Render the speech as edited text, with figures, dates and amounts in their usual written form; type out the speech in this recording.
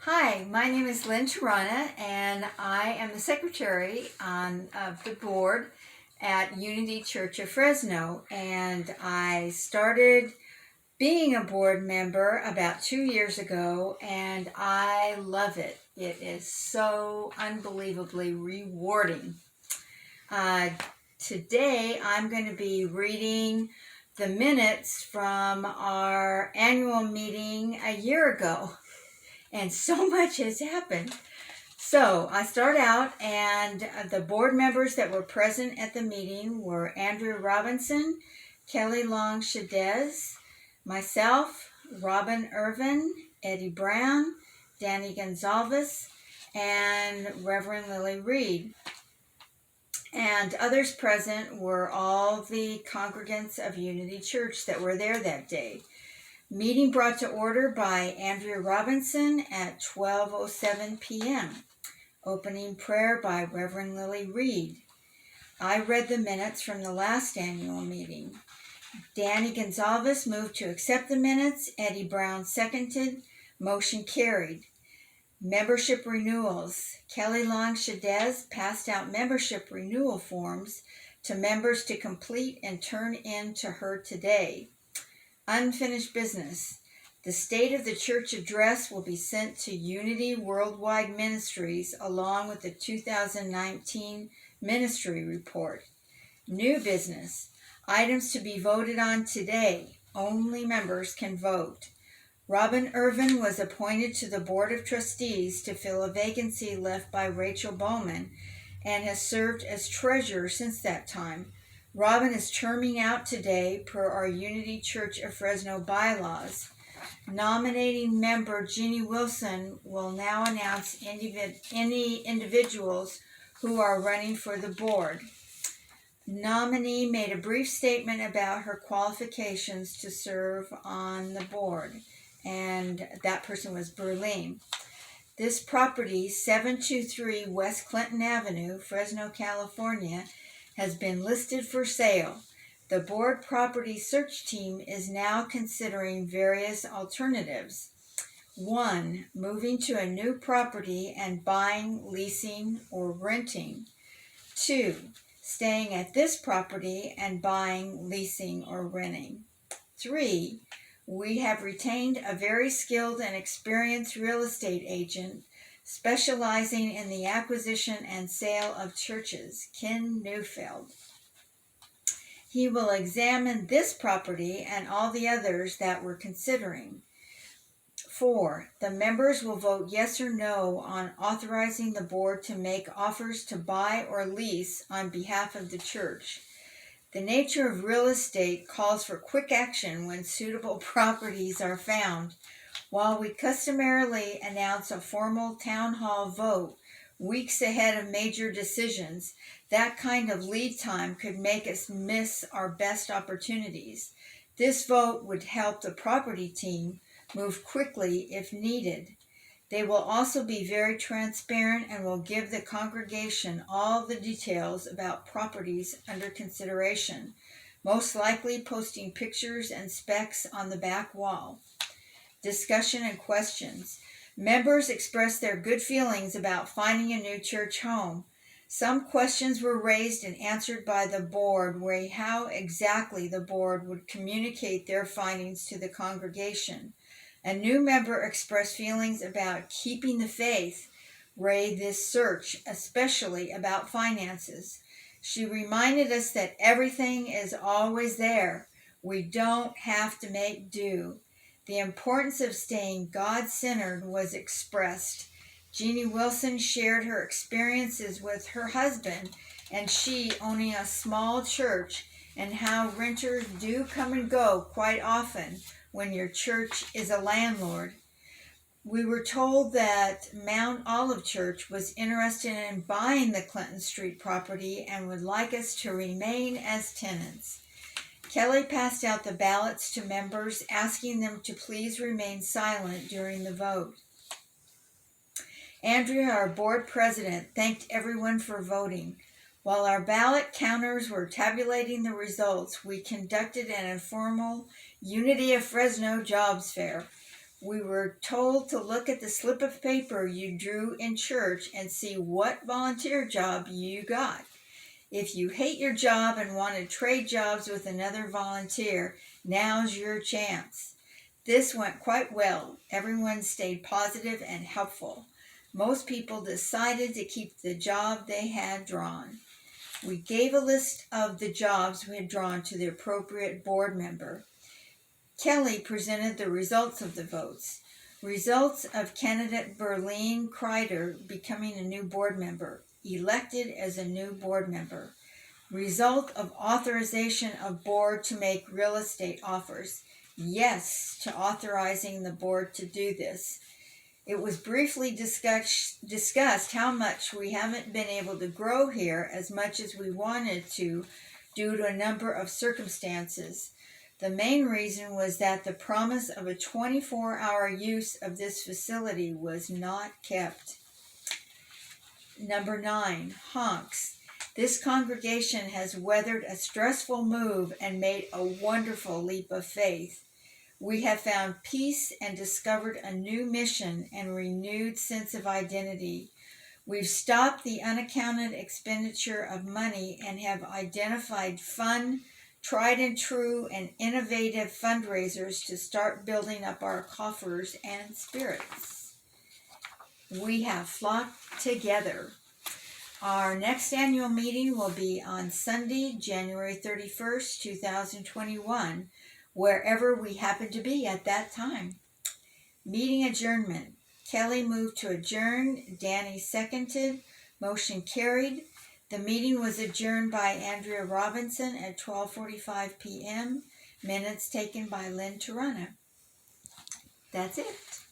Hi, my name is Lin Terrana, and I am the secretary of the board at Unity Church of Fresno. And I started being a board member about 2 years ago, and I love it. It is so unbelievably rewarding. Uh, Today, I'm going to be reading the minutes from our annual meeting a year ago. And so much has happened. So I start out, and the board members that were present at the meeting were Andrew Robinson, Kelly Long Shadez, myself, Robin Irvin, Eddie Brown, Danny Gonzalez, and Reverend Lily Reed. And others present were all the congregants of Unity Church that were there that day. Meeting brought to order by Andrew Robinson at 12:07 p.m. Opening prayer by Reverend Lily Reed. I read the minutes from the last annual meeting. Danny Gonzalez moved to accept the minutes. Eddie Brown seconded. Motion carried. Membership renewals. Kelly Long Shadez passed out membership renewal forms to members to complete and turn in to her today. Unfinished business. The State of the Church address will be sent to Unity Worldwide Ministries along with the 2019 ministry report. New business. Items to be voted on today. Only members can vote. Robin Irvin was appointed to the Board of Trustees to fill a vacancy left by Rachel Bowman and has served as treasurer since that time. Robin is terming out today per our Unity Church of Fresno bylaws. Nominating member Jeannie Wilson will now announce any individuals who are running for the board. Nominee made a brief statement about her qualifications to serve on the board, and that person was Berlin. This property, 723 West Clinton Avenue, Fresno, California, has been listed for sale. The board property search team is now considering various alternatives. 1. Moving to a new property and buying, leasing, or renting. 2. Staying at this property and buying, leasing, or renting. 3. We have retained a very skilled and experienced real estate agent specializing in the acquisition and sale of churches, Ken Neufeld. He will examine this property and all the others that we're considering. 4. The members will vote yes or no on authorizing the board to make offers to buy or lease on behalf of the church. The nature of real estate calls for quick action when suitable properties are found. While we customarily announce a formal town hall vote weeks ahead of major decisions, that kind of lead time could make us miss our best opportunities. This vote would help the property team move quickly if needed. They will also be very transparent and will give the congregation all the details about properties under consideration, most likely posting pictures and specs on the back wall. Discussion and questions. Members expressed their good feelings about finding a new church home. Some questions were raised and answered by the board, where how exactly the board would communicate their findings to the congregation. A new member expressed feelings about keeping the faith, raised this search, especially about finances. She reminded us that everything is always there. We don't have to make do. The importance of staying God-centered was expressed. Jeannie Wilson shared her experiences with her husband and she owning a small church, and how renters do come and go quite often when your church is a landlord. We were told that Mount Olive Church was interested in buying the Clinton Street property and would like us to remain as tenants. Kelly passed out the ballots to members, asking them to please remain silent during the vote. Andrea, our board president, thanked everyone for voting. While our ballot counters were tabulating the results, we conducted an informal Unity of Fresno jobs fair. We were told to look at the slip of paper you drew in church and see what volunteer job you got. If you hate your job and want to trade jobs with another volunteer, now's your chance. This went quite well. Everyone stayed positive and helpful. Most people decided to keep the job they had drawn. We gave a list of the jobs we had drawn to the appropriate board member. Kelly presented the results of the votes. Results of candidate Berlene Kreider becoming a new board member, elected as a new board member. Result of authorization of board to make real estate offers. Yes to authorizing the board to do this. It was briefly discussed how much we haven't been able to grow here as much as we wanted to due to a number of circumstances. The main reason was that the promise of a 24-hour use of this facility was not kept. Number 9, honks. This congregation has weathered a stressful move and made a wonderful leap of faith. We have found peace and discovered a new mission and renewed sense of identity. We've stopped the unaccounted expenditure of money and have identified fun, tried and true, and innovative fundraisers to start building up our coffers and spirits. We have flocked together. Our next annual meeting will be on Sunday, January 31st, 2021, wherever we happen to be at that time. Meeting adjournment. Kelly moved to adjourn. Danny seconded. Motion carried. The meeting was adjourned by Andrea Robinson at 12:45 p.m. Minutes taken by Lin Terrana. That's it.